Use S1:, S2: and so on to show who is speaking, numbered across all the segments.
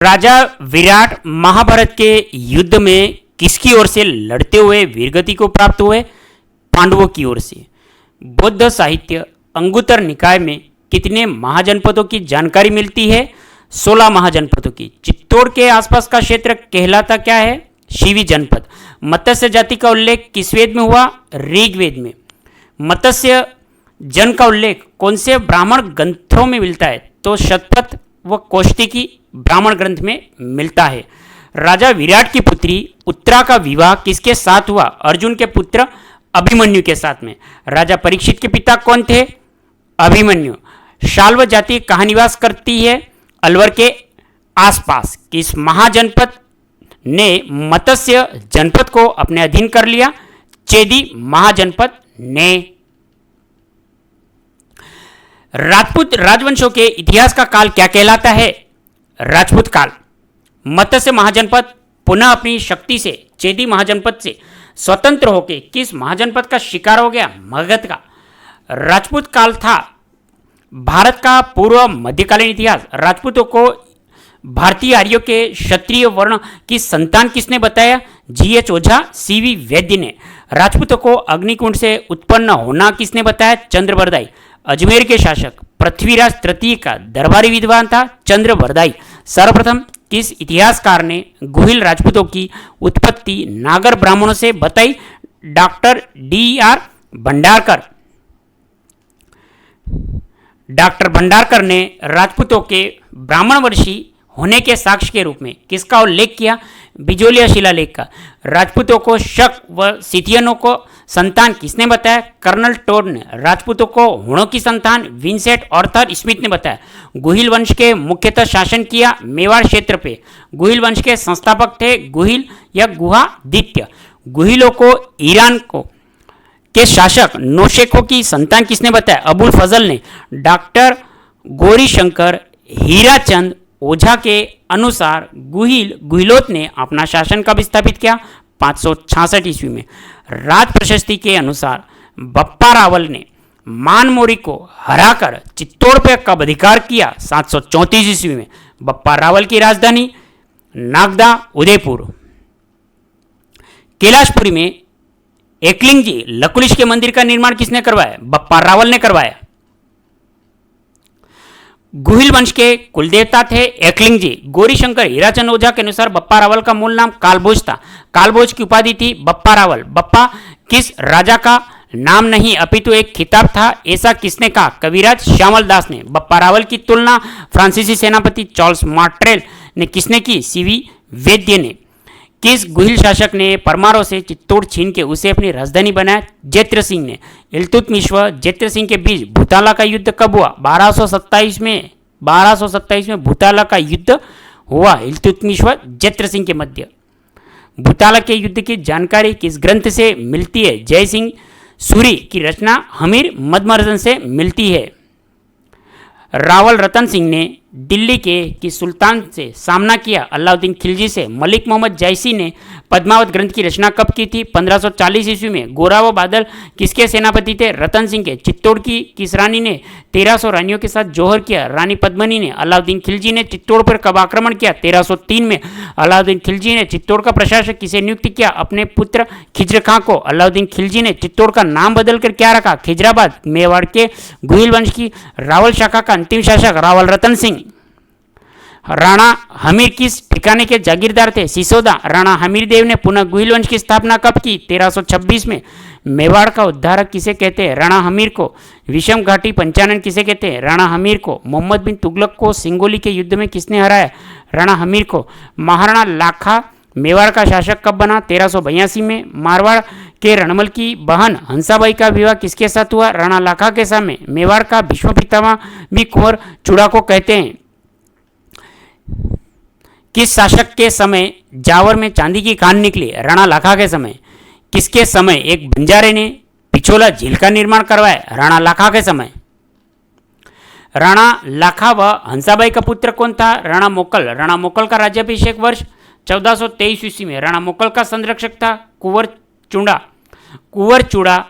S1: राजा विराट महाभारत के युद्ध में किसकी ओर से लड़ते हुए वीरगति को प्राप्त हुए? पांडवों की ओर से। बौद्ध साहित्य अंगुत्तर निकाय में कितने महाजनपदों की जानकारी मिलती है? 16 महाजनपदों की। चित्तौड़ के आसपास का क्षेत्र कहलाता क्या है? शिवी जनपद। मत्स्य जाति का उल्लेख किस वेद में हुआ? ऋग्वेद में। मत्स्य जन का उल्लेख कौन से ब्राह्मण ग्रंथों में मिलता है? तो शतपथ व कौशिकी ब्राह्मण ग्रंथ में मिलता है। राजा विराट की पुत्री उत्तरा का विवाह किसके साथ हुआ? अर्जुन के पुत्र अभिमन्यु के साथ में। राजा परीक्षित के पिता कौन थे? अभिमन्यु। शाल्व जाति कहाँ निवास करती है? अलवर के आसपास। किस महाजनपद ने मत्स्य जनपद को अपने अधीन कर लिया? चेदी महाजनपद ने। राजपूत राजवंशों के इतिहास का काल क्या कहलाता है? राजपूत काल। मत्स्य महाजनपद पुनः अपनी शक्ति से चेदी महाजनपद से स्वतंत्र होकर किस महाजनपद का शिकार हो गया? मगध का। राजपूत काल था भारत का पूर्व मध्यकालीन इतिहास। राजपूतों को भारतीय आर्यों के क्षत्रिय वर्ण की संतान किसने बताया? G.H. ओझा, C.V. वैद्य ने। राजपूतों को अग्निकुंड से उत्पन्न होना किसने बताया? चंद्रबरदाई। अजमेर के शासक पृथ्वीराज तृतीय का दरबारी विद्वान था चंद्रबरदाई। सर्वप्रथम किस इतिहासकार ने गुहिल राजपूतों की उत्पत्ति नागर ब्राह्मणों से बताई? Doctor D.R. Bhandarkar. Doctor Bhandarkar ने राजपूतों के ब्राह्मणवंशी होने के साक्ष्य के रूप में किसका उल्लेख किया? बिजोलिया शिलालेख का। राजपूतों को शक व सिथियनों को संतान किसने बताया? कर्नल टोड ने। राजपूतों को हुणों की संतान विंसेंट ऑर्थर स्मिथ ने बताया। गुहिल वंश के मुख्यतः शासन किया मेवाड़ क्षेत्र पे। गुहिल वंश के संस्थापक थे गुहिल या गुहादित्य। गुहिलों को ईरान को के शासक नौशेखों की संतान किसने बताया? अबुल फजल ने। डॉक्टर गौरीशंकर हीराचंद ओझा के अनुसार गुहिलोत ने अपना शासन कब स्थापित किया? 566 ईस्वी में। राज प्रशस्ति के अनुसार बप्पा रावल ने मानमोरी को हराकर चित्तौड़ पर कब अधिकार किया? 734 ईस्वी में। बप्पा रावल की राजधानी नागदा उदयपुर। कैलाशपुरी में एकलिंग जी लकुलिश के मंदिर का निर्माण किसने करवाया? बप्पा रावल ने करवाया। गुहिल वंश के कुलदेवता थे एकलिंग जी। गौरीशंकर हीराचंद ओझा के अनुसार बप्पा रावल का मूल नाम कालभोज था। कालभोज की उपाधि थी बप्पा रावल। बप्पा किस राजा का नाम नहीं अपितु एक खिताब था, ऐसा किसने कहा? कविराज श्यामल दास ने। बप्पा रावल की तुलना फ्रांसीसी सेनापति चार्ल्स मार्टेल ने किसने की? C.V. वैद्य ने। किस गुहिल शासक ने परमारों से चित्तौड़ छीन के उसे अपनी राजधानी बनाया? जैत्र सिंह ने। इल्तुतमिश व जैत्र सिंह के बीच भूताला का युद्ध कब हुआ? 1227 में भूताला का युद्ध हुआ इल्तुतमिश व जैत्र सिंह के मध्य। भूताला के युद्ध की जानकारी किस ग्रंथ से मिलती है? जय सिंह सूरी की रचना हमीर मदमर्जन से मिलती है। रावल रतन सिंह ने दिल्ली की सुल्तान से सामना किया अलाउद्दीन खिलजी से। मलिक मोहम्मद जायसी ने पद्मावत ग्रंथ की रचना कब की थी? 1540 ईस्वी में। गोरा व बादल किसके सेनापति थे? रतन सिंह के। चित्तौड़ की किस रानी ने 1300 रानियों के साथ जौहर किया? रानी पद्मनी ने। अलाउद्दीन खिलजी ने चित्तौड़ पर कब आक्रमण किया? 1303 में। अलाउद्दीन खिलजी ने चित्तौड़ का प्रशासक किसे नियुक्त किया? अपने पुत्र खिज्र खां को। अलाउद्दीन खिलजी ने चित्तौड़ का नाम बदलकर क्या रखा? खिजराबाद। मेवाड़ के गुहिल वंश की रावल शाखा का अंतिम शासक रावल रतन सिंह। राणा हमीर किस ठिकाने के जागीरदार थे? सिसोदा। राणा हमीर देव ने पुनः गुहिल वंश की स्थापना कब की? 1326 में। मेवाड़ का उद्धारक किसे कहते हैं? राणा हमीर को। विषम घाटी पंचानन किसे कहते हैं? राणा हमीर को। मोहम्मद बिन तुगलक को सिंगोली के युद्ध में किसने हराया? राणा हमीर को। महाराणा लाखा मेवाड़ का शासक कब बना? 1382 में। मारवाड़ के रणमल की बहन हंसाबाई का विवाह किसके साथ हुआ? राणा लाखा के साथ में। मेवाड़ का भीष्म पितामह भी कुंवर चूड़ा को कहते हैं। किस शासक के समय जावर में चांदी की खान निकली? राणा लाखा के समय। किसके समय एक बंजारे ने पिछोला झील का निर्माण करवाया? राणा लाखा के समय। राणा लाखा व हंसाबाई का पुत्र कौन था? राणा मोकल। राणा मोकल का राज्याभिषेक वर्ष 1423 ईस्वी में। राणा मोकल का संरक्षक था कुंवर चूड़ा। कुंवर चूड़ा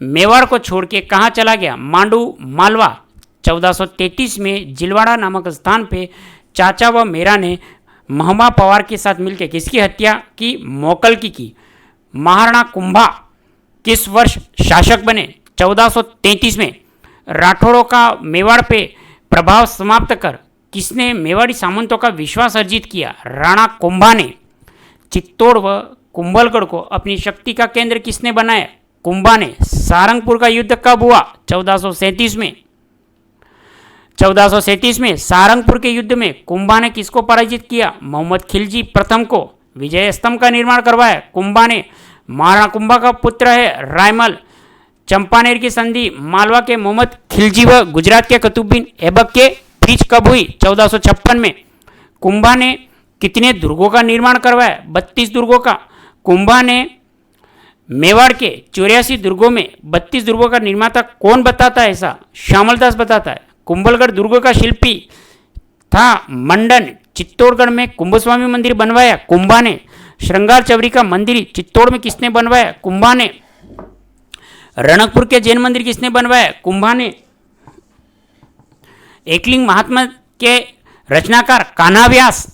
S1: मेवाड़ को छोड़ के कहाँ चला गया? मांडू मालवा। 1433 में जिलवाड़ा नामक स्थान पे चाचा व मेरा ने महमा पवार के साथ मिलकर किसकी हत्या की? मोकल की। महाराणा कुंभा किस वर्ष शासक बने? 1433 में। राठौड़ों का मेवाड़ पे प्रभाव समाप्त कर किसने मेवाड़ी सामंतों का विश्वास अर्जित किया? राणा कुंभा ने। चित्तौड़ व कुंभलगढ़ को अपनी शक्ति का केंद्र किसने बनाया? कुंभा ने। सारंगपुर का युद्ध कब हुआ? 1437 में। 1437 में सारंगपुर के युद्ध में कुंभा ने किसको पराजित किया? मोहम्मद खिलजी प्रथम को। विजय स्तंभ का निर्माण करवाया कुंभा ने। महाराणा कुंभा का पुत्र है रायमल। चंपानेर की संधि मालवा के मोहम्मद खिलजी व गुजरात के कुतुबुद्दीन ऐबक के बीच कब हुई? 1456 में। कुंभा ने कितने दुर्गों का निर्माण करवाया? 32 दुर्गों का। कुंभा ने मेवाड़ के 84 दुर्गों में 32 दुर्गों का निर्माता कौन बताता है? ऐसा श्यामलदास बताता है। कुंभलगढ़ दुर्ग का शिल्पी था मंडन। चित्तौड़गढ़ में कुंभस्वामी मंदिर बनवाया कुंभा ने। श्रृंगार चवरी का मंदिर चित्तौड़ में किसने बनवाया? कुंभा ने। रणकपुर के जैन मंदिर किसने बनवाया? कुंभा ने। एकलिंग महात्मा के रचनाकार कान्हा व्यास।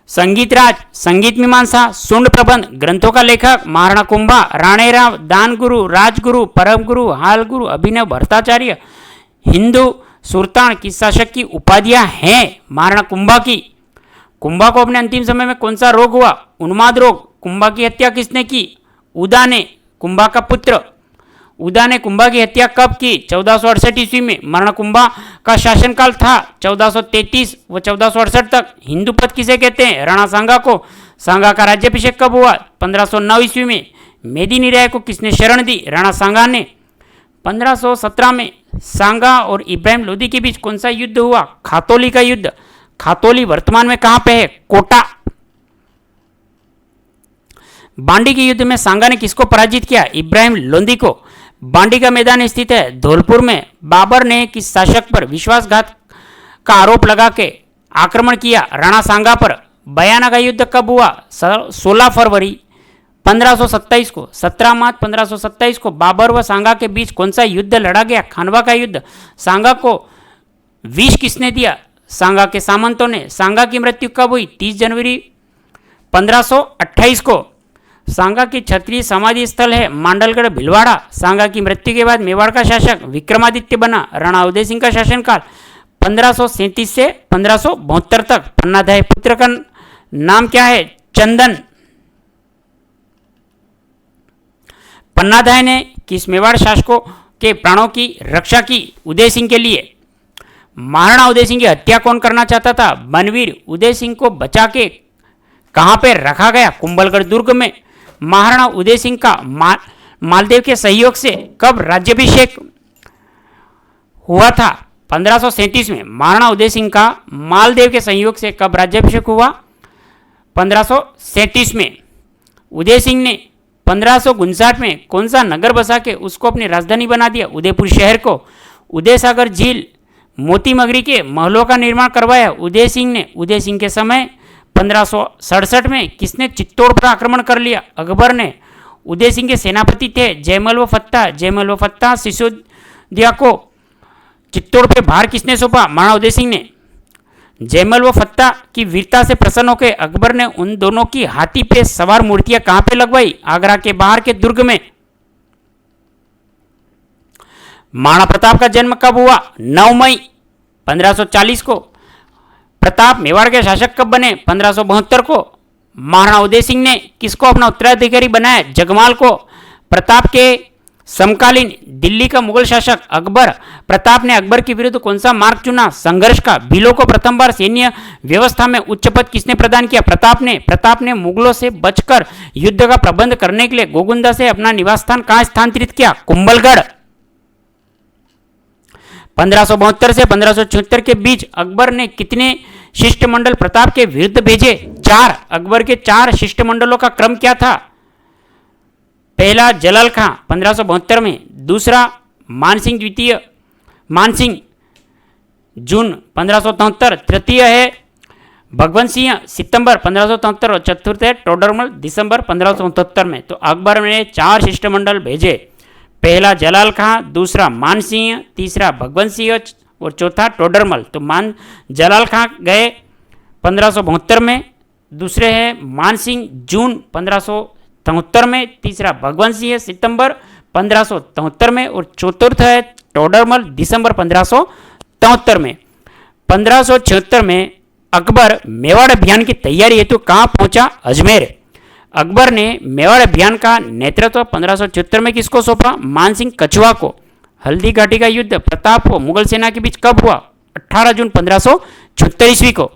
S1: संगीत राज, संगीत मीमांसा, सुंड प्रबंध ग्रंथों का लेखक महाराणा कुंभा। राणेराव, दानगुरु, राजगुरु, परमगुरु, हालगुरु, अभिनव भट्टाचार्य, हिंदू सुल्तान किस शासक की उपाधियां हैं? महाराणा कुंभा की। कुंभा को अपने अंतिम समय में कौन सा रोग हुआ? उन्माद रोग। कुंभा की हत्या किसने की? उदा ने, कुंभा का पुत्र। उदा ने कुंभा की हत्या कब की? 1468 ईस्वी में। महाराणा कुंभा का शासनकाल था 1433 व 1468 तक। हिंदू पद किसे कहते हैं? राणा सांगा को। सांगा का राज्याभिषेक कब हुआ? 1509 ईस्वी में। मेदिनी राय को किसने शरण दी? राणा सांगा ने। 1517 में सांगा और इब्राहिम लोदी के बीच कौन सा युद्ध हुआ? खातौली का युद्ध। खातौली वर्तमान में कहां पे है? कोटा। बांडी के युद्ध में सांगा ने किसको पराजित किया? इब्राहिम लोदी को। बांडी का मैदान स्थित है धौलपुर में। बाबर ने किस शासक पर विश्वासघात का आरोप लगा के आक्रमण किया? राणा सांगा पर। बयाना का युद्ध कब हुआ? 16 फरवरी 1527 को। 17 मार्च 1527 को बाबर व सांगा के बीच कौन सा युद्ध लड़ा गया? खानवा का युद्ध। सांगा को विष किसने दिया? सांगा के सामंतों ने। सांगा की मृत्यु कब हुई? 30 जनवरी 1528 को। सांगा की क्षत्रिय समाधि स्थल है मांडलगढ़ भिलवाड़ा। सांगा की मृत्यु के बाद मेवाड़ का शासक विक्रमादित्य बना। राणा उदय सिंह का शासनकाल 1537 से 1572 तक। पन्नाधाय पुत्र का नाम क्या है? चंदन। पन्नाधाय ने किस मेवाड़ शासकों के प्राणों की रक्षा की? उदय सिंह के लिए। महाराणा उदय सिंह की हत्या कौन करना चाहता था? बनवीर। उदय सिंह को बचा के कहां पे रखा गया? कुंभलगढ़ दुर्ग में। महाराणा उदय सिंह का मालदेव के सहयोग से कब राज्याभिषेक हुआ था? 1537 में। महाराणा उदय सिंह का मालदेव के सहयोग से कब राज्याभिषेक हुआ? 1537 में। उदय सिंह ने 1559 में कौन सा नगर बसा के उसको अपनी राजधानी बना दिया? उदयपुर शहर को। उदय सागर झील, मोती मगरी के महलों का निर्माण करवाया उदय सिंह ने। उदय सिंह के समय 1567 में किसने चित्तौड़ पर आक्रमण कर लिया? अकबर ने। उदय सिंह के सेनापति थे जयमल व फत्ता। जयमल व फत्ता सिसोदिया को चित्तौड़ पे भार किसने सौंपा? महाराणा उदय सिंह ने। जयमल व फत्ता की वीरता से प्रसन्न होकर अकबर ने उन दोनों की हाथी पे सवार मूर्तियां कहां पे लगवाई? आगरा के बाहर के दुर्ग में। महाराणा प्रताप का जन्म कब हुआ? 9 मई 1540 को। प्रताप मेवाड़ के शासक कब बने? 1572 को। महाराणा उदय सिंह ने किसको अपना उत्तराधिकारी बनाया? जगमाल को। प्रताप के समकालीन दिल्ली का मुगल शासक अकबर। प्रताप ने अकबर के विरुद्ध कौन सा मार्ग चुना? संघर्ष का। भीलों को प्रथम बार सैन्य व्यवस्था में उच्च पद किसने प्रदान किया? प्रताप ने। प्रताप ने मुगलों से बचकर युद्ध का प्रबंध करने के लिए गोगुंदा से अपना निवास स्थान कहां स्थानांतरित किया? कुंभलगढ़। 1572 से 1576 के बीच अकबर ने कितने शिष्टमंडल प्रताप के विरुद्ध भेजे? 4। अकबर के 4 शिष्टमंडलों का क्रम क्या था? पहला जलाल खां 1572 में। दूसरा मानसिंह द्वितीय मानसिंह जून 1573। तृतीय है भगवंत सिंह सितंबर 1573 और चतुर्थ है टोडरमल दिसंबर 1573 में। तो अकबर ने 4 शिष्टमंडल भेजे। पहला जलाल खां, दूसरा मानसिंह, तीसरा भगवंत सिंह और चौथा टोडरमल। तो मान जलाल खां गए 1572 में, दूसरे हैं मान सिंह जून 1573 में, तीसरा भगवंत सिंह सितंबर 1573 में और चतुर्थ है टोडरमल दिसंबर 1573 में। 1576 में अकबर मेवाड़ अभियान की तैयारी हेतु कहाँ पहुंचा? अजमेर। अकबर ने मेवाड़ अभियान का नेतृत्व 1576 में किसको सौंपा? मानसिंह कछुआ को। हल्दी घाटी का युद्ध प्रताप को मुगल सेना के बीच कब हुआ? 18 जून 1576 ईस्वी को।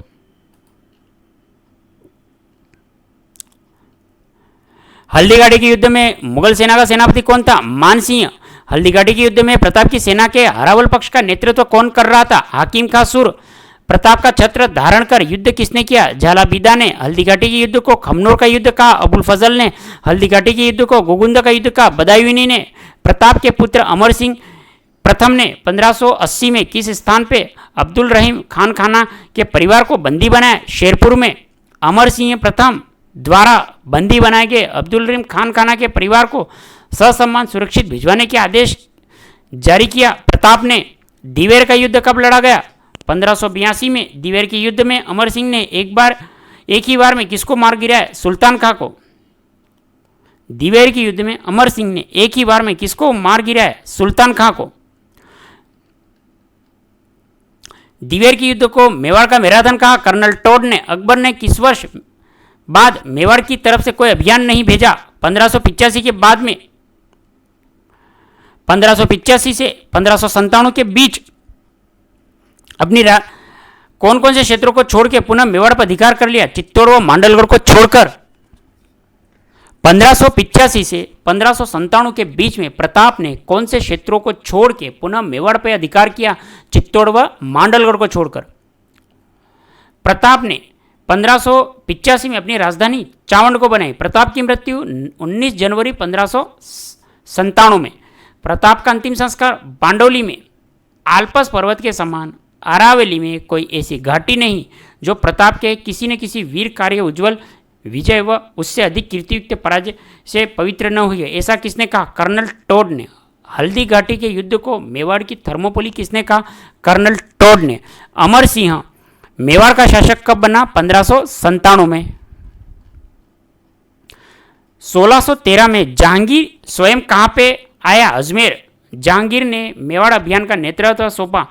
S1: हल्दी घाटी के युद्ध में मुगल सेना का सेनापति कौन था? मानसिंह। हल्दी घाटी के युद्ध में प्रताप की सेना के अरावल पक्ष का नेतृत्व कौन कर रहा था? हाकिम खां सुर। प्रताप का छत्र धारण कर युद्ध किसने किया? झालाबीदा ने। हल्दी घाटी के युद्ध को खमनोर का युद्ध कहा? अबुल फजल ने। हल्दी घाटी के युद्ध को गोगुंदा का युद्ध कहा? बदायूनी ने। प्रताप के पुत्र अमर सिंह प्रथम ने 1580 में किस स्थान पे अब्दुल रहीम खान खाना के परिवार को बंदी बनाया? शेरपुर में। अमर सिंह प्रथम द्वारा बंदी बनाए गए अब्दुल रहीम खान खाना के परिवार को ससम्मान सुरक्षित भिजवाने के आदेश जारी किया। प्रताप ने दिवेर का युद्ध कब लड़ा गया? 1582 में। दिवेर के युद्ध में अमर सिंह ने एक ही बार में किसको मार गिराया? सुल्तान खां को। दिवेर के युद्ध में अमर सिंह ने एक ही बार में किसको मार गिराया? सुल्तान खां को। दिवेर के युद्ध को मेवाड़ का मैराथन कहा? कर्नल टोड ने। अकबर ने किस वर्ष बाद मेवाड़ की तरफ से कोई अभियान नहीं भेजा? 1585 के बाद में। 1585 से 1597 के बीच अपनी कौन कौन से क्षेत्रों को छोड़ के पुनः मेवाड़ पर अधिकार कर लिया? चित्तौड़ व मांडलगढ़ को छोड़कर। 1585 से 1597 के बीच में प्रताप ने कौन से क्षेत्रों को छोड़ के पुनः मेवाड़ पर अधिकार किया? चित्तौड़ व मांडलगढ़ को छोड़कर। प्रताप ने 1585 में अपनी राजधानी चावंड को बनाई। प्रताप की मृत्यु 19 जनवरी 1597 में। प्रताप का अंतिम संस्कार बांडोली में। आल्पस पर्वत के समान अरावली में कोई ऐसी घाटी नहीं जो प्रताप के किसी न किसी वीर कार्य, उज्जवल विजय व उससे अधिक कीर्तियुक्त पराजय से पवित्र न हुई है। ऐसा किसने कहा? कर्नल टोड ने। हल्दी घाटी के युद्ध को मेवाड़ की थर्मोपोली किसने कहा? कर्नल टोड ने। अमर सिंह मेवाड़ का शासक कब बना? 1597 में। 1613 में जहांगीर स्वयं कहाँ पे आया? अजमेर। जहांगीर ने मेवाड़ अभियान का नेतृत्व सौंपा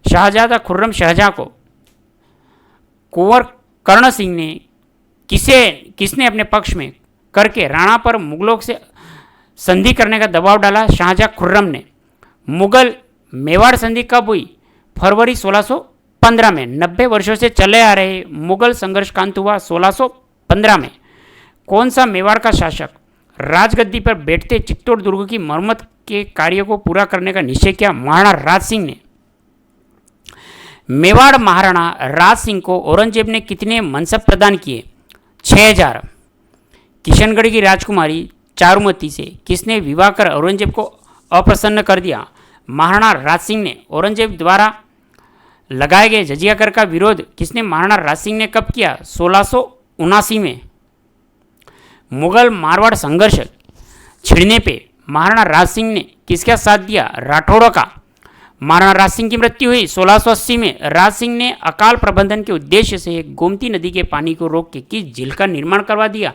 S1: शाहजादा खुर्रम शाहजहां को। कुंवर कर्ण सिंह ने किसने अपने पक्ष में करके राणा पर मुगलों से संधि करने का दबाव डाला? शाहजहां खुर्रम ने। मुगल मेवाड़ संधि कब हुई? फरवरी 1615 में। 90 वर्षों से चले आ रहे मुगल संघर्ष का अंत हुआ 1615 में। कौन सा मेवाड़ का शासक राजगद्दी पर बैठते चित्तौड़ दुर्ग की मरम्मत के कार्य को पूरा करने का निश्चय किया? महाराणा राज सिंह ने। मेवाड़ महाराणा राज सिंह को औरंगजेब ने कितने मनसब प्रदान किए? 6000। किशनगढ़ की राजकुमारी चारुमती से किसने विवाह कर औरंगजेब को अप्रसन्न कर दिया? महाराणा राज सिंह ने। औरंगजेब द्वारा लगाए गए जजिया कर का विरोध किसने महाराणा राज सिंह ने कब किया? 1679 में। मुगल मारवाड़ संघर्ष छिड़ने पे महाराणा राज सिंह ने किसका साथ दिया? राठौड़ों का। महाराणा राज सिंह की मृत्यु हुई 1680 में। राज सिंह ने अकाल प्रबंधन के उद्देश्य से गोमती नदी के पानी को रोक के किस झील का निर्माण करवा दिया?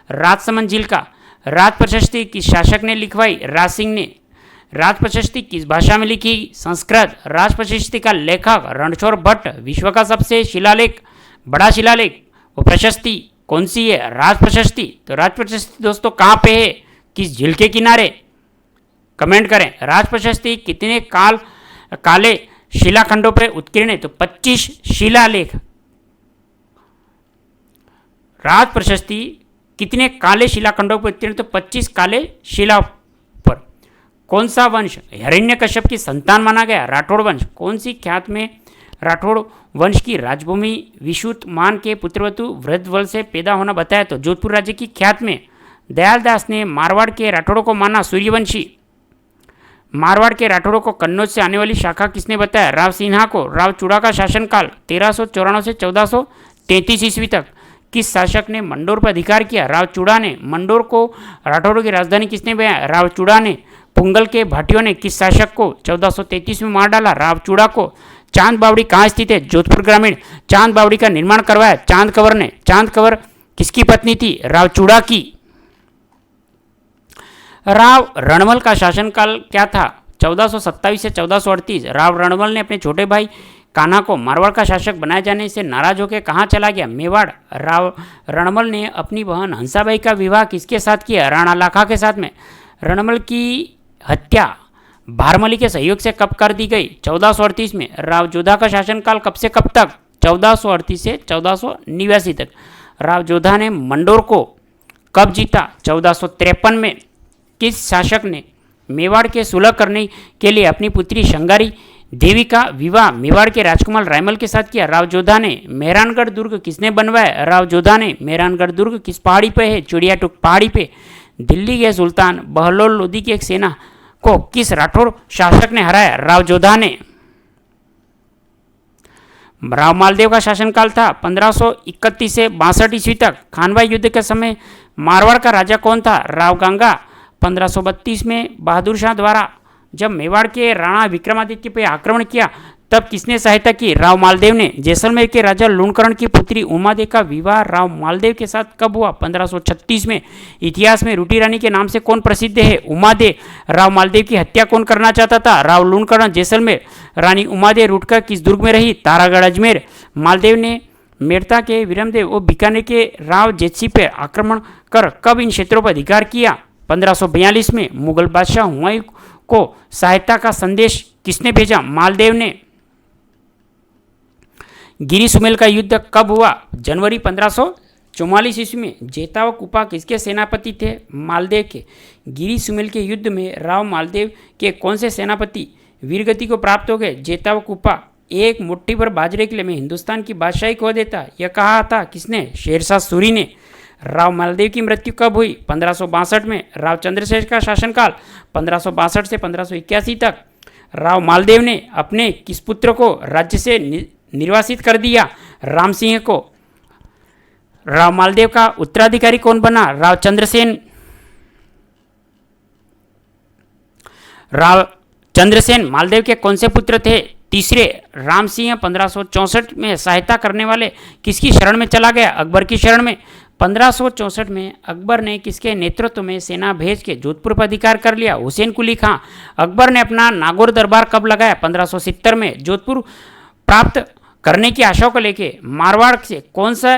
S1: राजसमंद झील का। राज प्रशस्ति किस शासक ने लिखवाई? राज सिंह ने। राज प्रशस्ति किस भाषा में लिखी? संस्कृत। राज प्रशस्ति का लेखक रणछोड़ भट्ट। विश्व का सबसे बड़ा शिलालेख वो प्रशस्ति कौन सी है? राज प्रशस्ति। तो राज प्रशस्ति दोस्तों कहाँ पे है? किस झील के किनारे? कमेंट करें। राज प्रशस्ति कितने काले शिलाखंडों पर उत्कीर्ण है? तो 25 शिलालेख। राज प्रशस्ति कितने काले शिलाखंडों पर उत्कीर्ण? तो 25 काले शिला पर। कौन सा वंश हिरण्यकश्यप की संतान माना गया? राठौड़ वंश। कौन सी ख्यात में राठौड़ वंश की राजभूमि विशुद्धमान के पुत्रवधु वृद्धवल से पैदा होना बताया? तो जोधपुर राज्य की ख्यात में। दयाल दास ने मारवाड़ के राठौड़ों को माना सूर्यवंशी। मारवाड़ के राठौड़ों को कन्नौज से आने वाली शाखा किसने बताया? राव सिन्हा को। राव चूड़ा का शासनकाल 1394 से 1433 ईस्वी तक। किस शासक ने मंडोर पर अधिकार किया? राव चूड़ा ने। मंडोर को राठौड़ों की राजधानी किसने बनाया? राव चूड़ा ने। पुंगल के भाटियों ने किस शासक को 1433 में मार डाला? राव चूड़ा को। चांद बावड़ी कहाँ स्थित है? जोधपुर ग्रामीण। चांद बावड़ी का निर्माण करवाया चांद कंवर ने। चांद कंवर किसकी पत्नी थी? राव चूड़ा की। राव रणमल का शासनकाल क्या था? 1427 से 1438। राव रणमल ने अपने छोटे भाई कान्हा को मारवाड़ का शासक बनाए जाने से नाराज होकर कहाँ चला गया? मेवाड़। राव रणमल ने अपनी बहन हंसाबाई का विवाह किसके साथ किया? राणा लाखा के साथ में। रणमल की हत्या भारमली के सहयोग से कब कर दी गई? 1438 में। राव जोधा का शासनकाल कब से कब तक? 1438 से 1489 तक। राव जोधा ने मंडोर को कब जीता? 1453 में। किस शासक ने मेवाड़ के सुलह करने के लिए अपनी पुत्री शंगारी देवी का विवाह मेवाड़ के राजकुमार रायमल के साथ किया? राव जोधा ने। मेहरानगढ़ दुर्ग किसने बनवाया? राव जोधा ने। मेहरानगढ़ दुर्ग किस पहाड़ी पे है? चिड़ियाटुक पहाड़ी पे। दिल्ली के सुल्तान बहलोल लोदी की एक सेना को किस राठौर शासक ने हराया? राव जोधा ने। राव मालदेव का शासनकाल था 1531 से 62 ईस्वी तक। खानवा युद्ध के समय मारवाड़ का राजा कौन था? राव गंगा। 1532 में बहादुर शाह द्वारा जब मेवाड़ के राणा विक्रमादित्य पर आक्रमण किया तब किसने सहायता की? राव मालदेव ने। जैसलमेर के राजा लूणकरण की पुत्री उमादेव का विवाह राव मालदेव के साथ कब हुआ? 1536 में। इतिहास में रूटी रानी के नाम से कौन प्रसिद्ध है? उमादेव। राव मालदेव की हत्या कौन करना चाहता था? राव लूणकरण। जैसलमेर रानी उमादेव रूटकर किस दुर्ग में रही? तारागढ़ अजमेर। मालदेव ने मेड़ता के विरमदेव और बीकानेर के राव जेतसी पर आक्रमण कर कब इन क्षेत्रों पर अधिकार किया? 1542 में। मुगल बादशाह हुमायूं को सहायता का संदेश किसने भेजा? मालदेव ने। गिरी सुमेल का युद्ध कब हुआ? जनवरी 1544 ईस्वी में। जेतावा कुपा किसके सेनापति थे? मालदेव के। गिरी सुमेल के युद्ध में राव मालदेव के कौन से सेनापति वीरगति को प्राप्त हो गए? जेतावा कुपा। एक मुट्ठी भर बाजरे के लिए मैं हिंदुस्तान की बादशाही खो देता, यह कहा था किसने? शेरशाह सूरी ने। राव मालदेव की मृत्यु कब हुई? 1562 में। राव चंद्रशेखर का शासनकाल 1562 से 1581 तक। राव मालदेव ने अपने किस पुत्र को राज्य से निर्वासित कर दिया? राम सिंह को। राव मालदेव का उत्तराधिकारी कौन बना? राव चंद्रसेन। राव चंद्रसेन मालदेव के कौन से पुत्र थे? तीसरे। राम सिंह 1564 में सहायता करने वाले किसकी शरण में चला गया? अकबर की शरण में। 1564 में अकबर ने किसके नेतृत्व में सेना भेज के जोधपुर पर अधिकार कर लिया? हुसैन कुली खां। अकबर ने अपना नागौर दरबार कब लगाया? 1570 में। जोधपुर प्राप्त करने की आशा को लेके मारवाड़ से कौन सा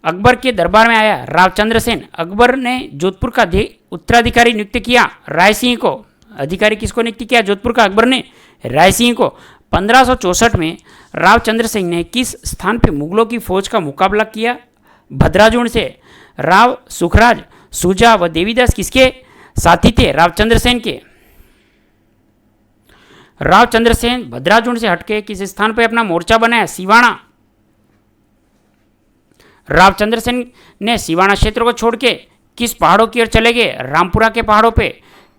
S1: अकबर के दरबार में आया? राव चंद्रसेन। अकबर ने जोधपुर का उत्तराधिकारी नियुक्त किया राय सिंह को। अधिकारी किसको नियुक्त किया जोधपुर का? अकबर ने राय सिंह को। 1564 में राव चंद्र सिंह ने किस स्थान पर मुगलों की फौज का मुकाबला किया? भद्राजुण से। राव सुखराज सुजा व देवीदास किसके साथी थे? राव चंद्रसेन के। राव चंद्रसेन भद्राजुण से हटके किस स्थान पर अपना मोर्चा बनाया? सिवाना। राव चंद्रसेन ने सिवाना क्षेत्र को छोड़ के किस पहाड़ों की ओर चले गए? रामपुरा के पहाड़ों पे।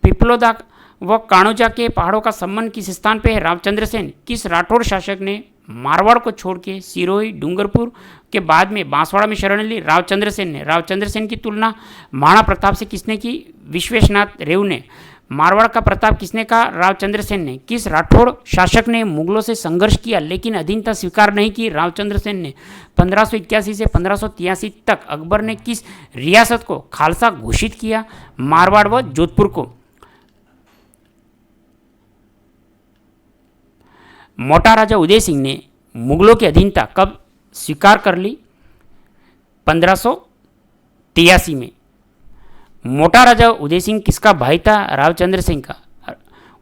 S1: पिपलोदा व काणोजा के पहाड़ों का संबंध किस स्थान पे है? राव चंद्रसेन। किस राठौर शासक ने मारवाड़ को छोड़ के सिरोही डूंगरपुर के बाद में बांसवाड़ा में शरण ली? राव चंद्रसेन ने। राव चंद्रसेन की तुलना महाराणा प्रताप से किसने की? विश्वेशनाथ रेव ने। मारवाड़ का प्रताप किसने कहा? राव चंद्रसेन ने। किस राठौड़ शासक ने मुगलों से संघर्ष किया लेकिन अधीनता स्वीकार नहीं की? राव चंद्रसेन ने। 1581 से 1583 तक अकबर ने किस रियासत को खालसा घोषित किया? मारवाड़ व जोधपुर को। मोटा राजा उदय सिंह ने मुगलों की अधीनता कब स्वीकार कर ली? 1583 में। मोटा राजा उदय सिंह किसका भाई था? रावचंद्र सिंह का।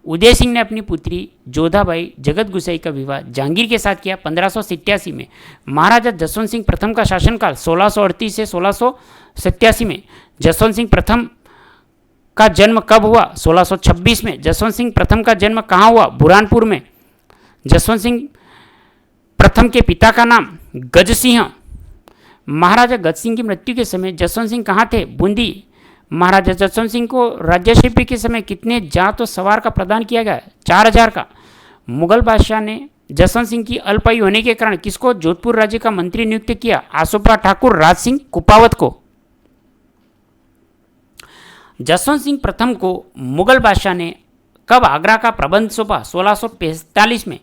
S1: उदय सिंह ने अपनी पुत्री जोधाबाई जगत गुसाई का विवाह जहांगीर के साथ किया 1587 में। महाराजा जसवंत सिंह प्रथम का शासनकाल 1638 से 1687 में। जसवंत सिंह प्रथम का जन्म कब हुआ? 1626 में। जसवंत सिंह प्रथम का जन्म कहाँ हुआ? बुरहानपुर में। जसवंत सिंह प्रथम के पिता का नाम गज सिंह। महाराजा गज सिंह की मृत्यु के समय जसवंत सिंह कहाँ थे? बूंदी। महाराजा जसवंत सिंह को राज्यशिल्पी के समय कितने जात और सवार का प्रदान किया गया? 4000 का। मुगल बादशाह ने जसवंत सिंह की अल्पायु होने के कारण किसको जोधपुर राज्य का मंत्री नियुक्त किया? आसोपा ठाकुर राज सिंह कुपावत को। जसवंत सिंह प्रथम को मुगल बादशाह ने कब आगरा का प्रबंध सौंपा? 1645 में।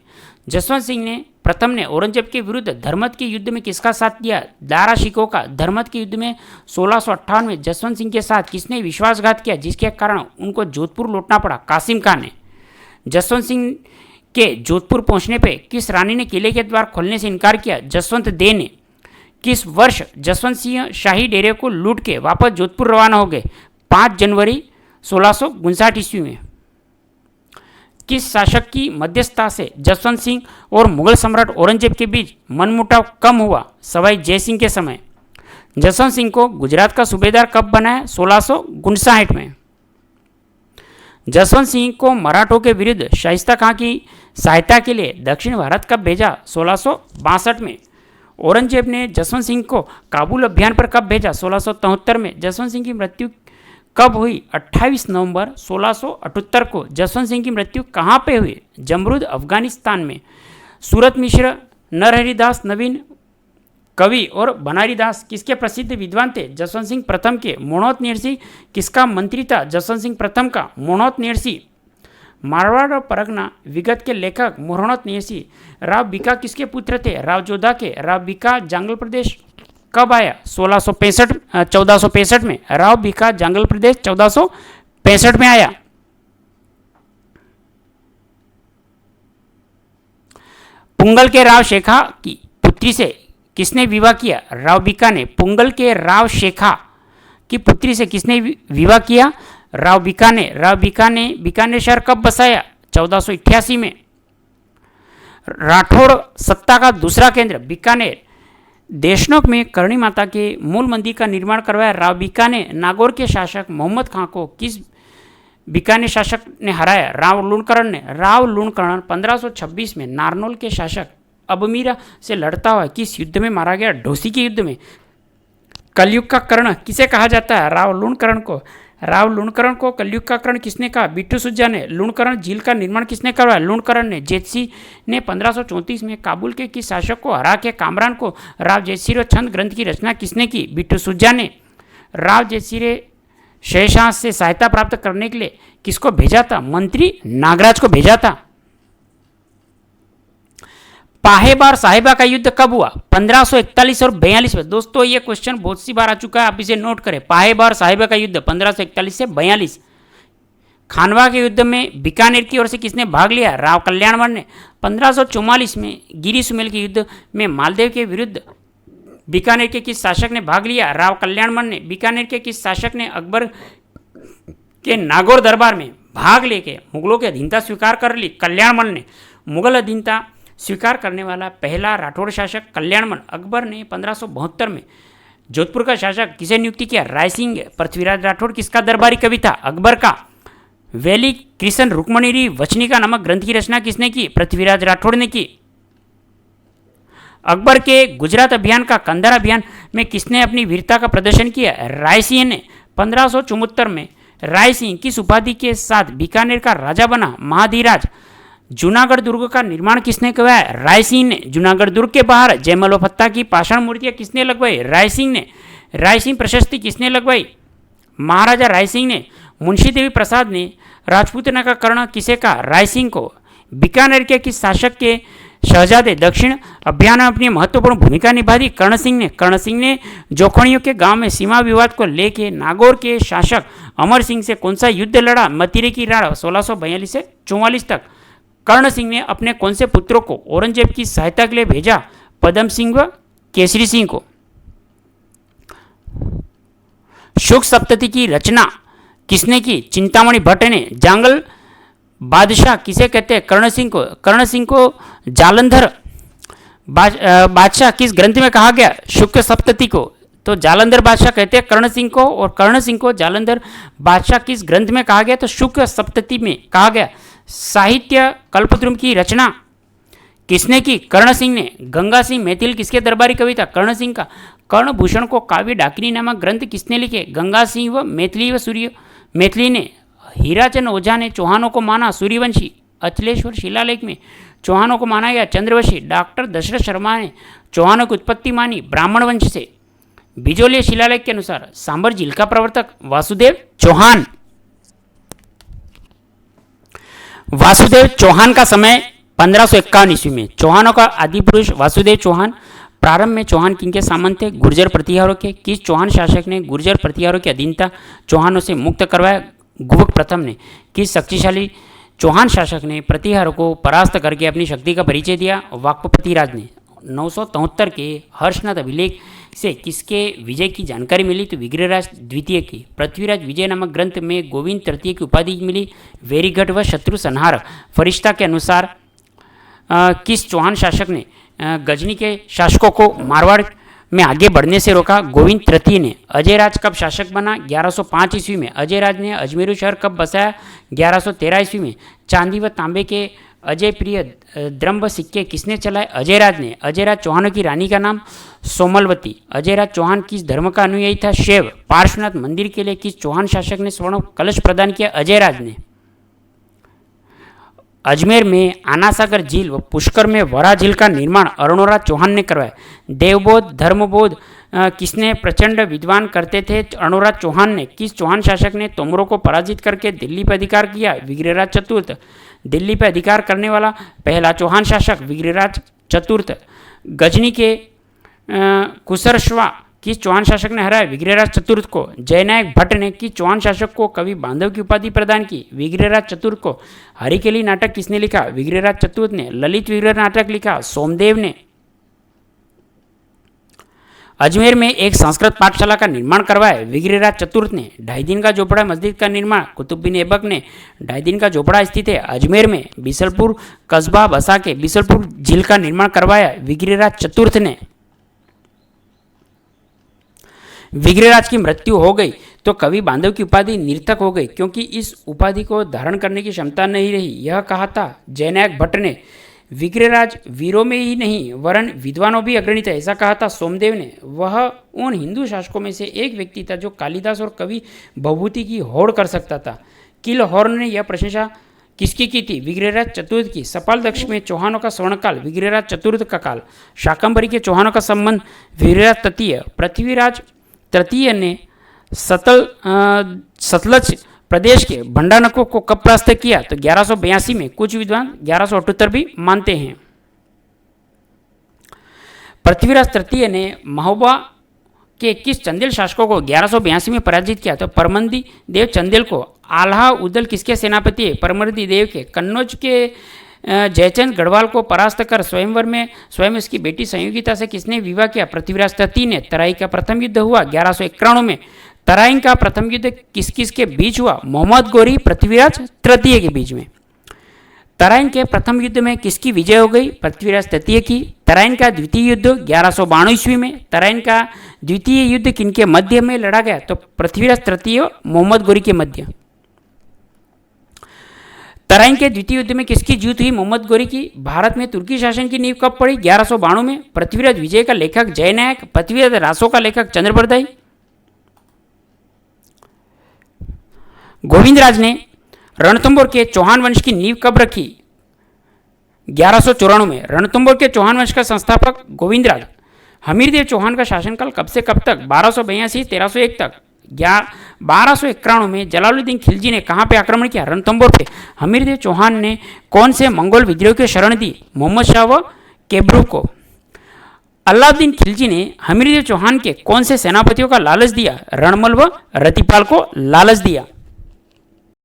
S1: जसवंत सिंह ने प्रथम ने औरंगजेब के विरुद्ध धर्मत के युद्ध में किसका साथ दिया? दारा शिकोह का। धर्मत के युद्ध में 1658 में जसवंत सिंह के साथ किसने विश्वासघात किया जिसके कारण उनको जोधपुर लौटना पड़ा? कासिम खान ने। जसवंत सिंह के जोधपुर पहुंचने पे किस रानी ने किले के द्वार खोलने से इनकार किया? जसवंत दे ने। किस वर्ष जसवंत सिंह शाही डेरे को लूट के वापस जोधपुर रवाना हो गए? 5 जनवरी 1659 ईस्वी में। किस शासक की मध्यस्थता से जसवंत सिंह और मुगल सम्राट औरंगजेब के बीच मनमुटाव कम हुआ? सवाई जय सिंह के समय। जसवंत सिंह को गुजरात का सूबेदार कब बनाया? 1659 में। जसवंत सिंह को मराठों के विरुद्ध शाइस्ता खां की सहायता के लिए दक्षिण भारत कब भेजा? 1662 में। औरंगजेब ने जसवंत सिंह को काबुल अभियान पर कब भेजा? 1673 में। जसवंत सिंह की मृत्यु कब हुई? 28 नवंबर 1678 को। जसवंत सिंह की मृत्यु कहाँ पे हुई? जमरूद, अफगानिस्तान में। सूरत मिश्र, नरहरिदास नवीन कवि और बनारीदास किसके प्रसिद्ध विद्वान थे? जसवंत सिंह प्रथम के। मोहनोत नेरसी किसका मंत्री था? जसवंत सिंह प्रथम का। मोहनोत नेरसी। मारवाड़ और परगना विगत के लेखक मोहनोत नेरसी राव बीका किसके पुत्र थे? राव जोधा के। राव बीका जांगल प्रदेश कब आया? 1465 में। राव बीका जांगल प्रदेश 1465 में आया। पुंगल के राव शेखा की पुत्री से किसने विवाह किया? राव बीका ने। पुंगल के राव शेखा की पुत्री से किसने विवाह किया? राव बीका ने। राव बीका ने बीकानेर शहर कब बसाया? 1488 में। राठौड़ सत्ता का दूसरा केंद्र बीकानेर। देशनोक में करणी माता के मूल मंदिर का निर्माण करवाया राव बीका ने। नागौर के शासक मोहम्मद खां को किस बीकानेर शासक ने हराया? राव लूणकरण ने। राव लूणकरण 1526 में नारनौल के शासक अबमीरा से लड़ता हुआ किस युद्ध में मारा गया? ढोसी के युद्ध में। कलयुग का कर्ण किसे कहा जाता है? राव लूणकरण को। राव लूणकरण को कलयुग का कर्ण किसने कहा? बिट्टू सुज्जा ने। लूणकरण झील का निर्माण किसने करवाया? लूणकरण ने। जेतसी ने 1534 में काबुल के किस शासक को हरा के कामरान को राव जयसिंह छंद ग्रंथ की रचना किसने की? बिट्टू सुज्जा ने। राव जयसिंह शहशाह से सहायता प्राप्त करने के लिए किसको भेजा था? मंत्री नागराज को भेजा था। पाहेबार साहिबा का युद्ध कब हुआ? 1541 और 42 में। दोस्तों ये क्वेश्चन बहुत सी बार आ चुका है, आप इसे नोट करें। पाहेबार साहिबा का युद्ध 1541 से 42। खानवा के युद्ध में बीकानेर की ओर से किसने भाग लिया? राव कल्याणमल ने। 1544 में गिरी सुमेल के युद्ध में मालदेव के विरुद्ध बीकानेर के किस शासक ने भाग लिया? राव कल्याणमल ने। बीकानेर के किस शासक ने अकबर के नागौर दरबार में भाग लेके मुगलों की अधीनता स्वीकार कर ली? कल्याणमल ने। मुगल अधीनता स्वीकार करने वाला पहला राठौड़ शासक कल्याणमल। अकबर ने 1572 में जोधपुर का शासक किसे नियुक्ति किया? रायसिंह। पृथ्वीराज राठौड़ किसका दरबारी कवि था? अकबर का। वैली कृष्ण रुक्मणी वचनिका नामक ग्रंथ की रचना किसने की? पृथ्वीराज राठौड़ ने की। अकबर के गुजरात अभियान का कंधार अभियान में किसने अपनी वीरता का प्रदर्शन किया? रायसिंह ने। 1574 में रायसिंह किस उपाधि के साथ बीकानेर का राजा बना? महाधीराज। जूनागढ़ दुर्ग का निर्माण किसने करवाया? रायसिंह ने। जूनागढ़ दुर्ग के बाहर जयमल फत्ता की पाषाण मूर्तियां किसने लगवाई? रायसिंह ने। रायसिंह प्रशस्ति किसने लगवाई? महाराजा रायसिंह ने। मुंशी देवी प्रसाद ने राजपूतना का कर्ण किसे कहा? रायसिंह को। बीकानेर के किस शासक के शहजादे दक्षिण अभियान में अपनी महत्वपूर्ण भूमिका निभा दी? कर्ण सिंह ने। कर्ण सिंह ने जोखड़ियों के गांव में सीमा विवाद को लेके नागौर के शासक अमर सिंह से कौन सा युद्ध लड़ा? मतीरे की राड़ 1642 से 44 तक। कर्ण सिंह ने अपने कौन से पुत्रों को औरंगजेब की सहायता के लिए भेजा? पदम सिंह व केसरी सिंह को। शुक सप्तती की रचना किसने की? चिंतामणि भट्ट ने। जांगल बादशाह किसे कहते हैं? कर्ण सिंह को। कर्ण सिंह को जालंधर बादशाह किस ग्रंथ में कहा गया? शुक सप्तती को। तो जालंधर बादशाह कहते हैं कर्ण सिंह को, और कर्ण सिंह को जालंधर बादशाह किस ग्रंथ में कहा गया? तो शुक सप्तती में कहा गया। साहित्य कल्पद्रुम की रचना किसने की? कर्ण सिंह ने। गंगा सिंह मैथिल किसके दरबारी कवि था? कर्ण सिंह का। कर्णभूषण को काव्य डाकिनी नामक ग्रंथ किसने लिखे? गंगा सिंह व सूर्य मैथिली ने। हीराचंद ओझा ने चौहानों को माना सूर्यवंशी। अचलेश्वर शिलालेख में चौहानों को माना गया चंद्रवंशी। डॉक्टर दशरथ शर्मा ने चौहानों की उत्पत्ति मानी ब्राह्मण वंश से। बिजोलिया शिलालेख के अनुसार सांबर झील का प्रवर्तक वासुदेव चौहान। वासुदेव चौहान का समय 1551 ईस्वी में चौहानों का आदि पुरुष वासुदेव चौहान प्रारंभ में चौहान किंग के सामंत थे, गुर्जर प्रतिहारों के। किस चौहान शासक ने गुर्जर प्रतिहारों की अधीनता चौहानों से मुक्त करवाया? गुवक प्रथम ने। किस शक्तिशाली चौहान शासक ने प्रतिहारों को परास्त करके अपनी शक्ति का परिचय दिया? वाक्पति राज ने। 973 के हर्षनाथ अभिलेख से किसके विजय की जानकारी मिली? तो विग्रहराज द्वितीय की। पृथ्वीराज विजय नामक ग्रंथ में गोविंद तृतीय की उपाधि मिली वेरीगढ़ व शत्रु संहारक फरिश्ता के अनुसार। किस चौहान शासक ने गजनी के शासकों को मारवाड़ में आगे बढ़ने से रोका? गोविंद तृतीय ने। अजयराज कब शासक बना? 1105 ईस्वी में। अजयराज ने अजमेरू शहर कब बसाया? 1113 ईस्वी में। चांदी व तांबे के अजय प्रिय द्रंभ सिक्के किसने चलाए? अजयराज ने। अजयराज चौहानों की रानी का नाम सोमलवती। अजयराज चौहान किस धर्म का अनुयायी था? शैव। पार्श्वनाथ मंदिर के लिए किस चौहान शासक ने स्वर्ण कलश प्रदान किया? अजयराज ने। अजमेर में आनासागर झील व पुष्कर में वरा झील का निर्माण अरुणोराज चौहान ने करवाया। देवबोध धर्मबोध किसने प्रचंड विद्वान करते थे? अरुणोराज चौहान ने। किस चौहान शासक ने तोमरों को पराजित करके दिल्ली पर अधिकार किया? विग्रहराज चतुर्थ। दिल्ली पर अधिकार करने वाला पहला चौहान शासक विग्रहराज चतुर्थ। गजनी के कुशरश्वा किस चौहान शासक ने हराया? विग्रहराज चतुर्थ को। जयनायक भट्ट ने किस चौहान शासक को कवि बांधव की उपाधि प्रदान की? विग्रहराज चतुर्थ को। हरिकेली नाटक किसने लिखा? विग्रहराज चतुर्थ ने। ललित विग्रह नाटक लिखा सोमदेव ने। अजमेर में एक संस्कृत पाठशाला का निर्माण करवाया विग्रहराज चतुर्थ ने। 2.5 दिन का झोपड़ा मस्जिद का निर्माण कुतुबुद्दीन ऐबक ने। 2.5 दिन का झोपड़ा स्थित है अजमेर में। बिसलपुर कस्बा बसा के बिसलपुर झील का निर्माण करवाया विग्रहराज चतुर्थ ने। विग्रहराज की मृत्यु हो गई तो कवि बांधव की उपाधि निर्थक हो गई, क्योंकि इस उपाधि को धारण करने की क्षमता नहीं रही। यह कहा था जयनायक भट्ट ने। विग्रहराज वीरों में ही नहीं वरन विद्वानों भी अग्रणी थे, ऐसा कहा था सोमदेव ने। वह उन हिंदू शासकों में से एक व्यक्ति था जो कालिदास और कवि भभूति की होड़ कर सकता था। किलहौर्न ने यह प्रशंसा किसकी की थी? विग्रहराज चतुर्थ की। सपाल दक्ष में चौहानों का स्वर्णकाल विग्रहराज चतुर्थ का काल। शाकंभरी के चौहानों का संबंध विग्रहराज तृतीय। पृथ्वीराज तृतीय ने सतलज प्रदेश के भंडारकों को कब परास्त किया? तो 1182 में। कुछ विद्वान 1178 भी मानते हैं। पृथ्वीराज तृतीय ने महोबा के किस चंदेल शासकों को 1182 में पराजित किया? तो परमंदी देव चंदेल को। आल्हा उदल किसके सेनापति है? परमंदी देव के। कन्नौज के जयचंद गढ़वाल को परास्त कर स्वयंवर में स्वयं इसकी बेटी संयोगिता से किसने विवाह किया? पृथ्वीराज तृतीय ने। तराई का प्रथम युद्ध हुआ 1191 में। तराइन का प्रथम युद्ध किस किस के बीच हुआ? मोहम्मद गोरी पृथ्वीराज तृतीय के बीच में। तराइन के प्रथम युद्ध में किसकी विजय हो गई? पृथ्वीराज तृतीय की। तराइन का द्वितीय युद्ध 1192 ईस्वी में। तराइन का द्वितीय युद्ध किनके मध्य में लड़ा गया? तो पृथ्वीराज तृतीय मोहम्मद गोरी के मध्य। तराइन के द्वितीय युद्ध में किसकी जीत हुई? मोहम्मद गोरी की। भारत में तुर्की शासन की नींव कब पड़ी? 1192 में। पृथ्वीराज विजय का लेखक जयनायक। पृथ्वीराज रासो का लेखक चंद्रबरदाई। गोविंदराज ने रणथंभौर के चौहान वंश की नींव कब रखी? 1194 में। रणथंभौर के चौहान वंश का संस्थापक गोविंदराज। हमीरदेव चौहान का शासनकाल कब से कब तक? 1282 1301 तक। 1291 में जलालुद्दीन खिलजी ने कहाँ पे आक्रमण किया? रणथंभौर पे। हमीरदेव चौहान ने कौन से मंगोल विद्रोह की शरण दी? मोहम्मद शाह व केबरू को। अलाउद्दीन खिलजी ने हमीरदेव चौहान के कौन से सेनापतियों का लालच दिया? रणमल व रतिपाल को लालच दिया।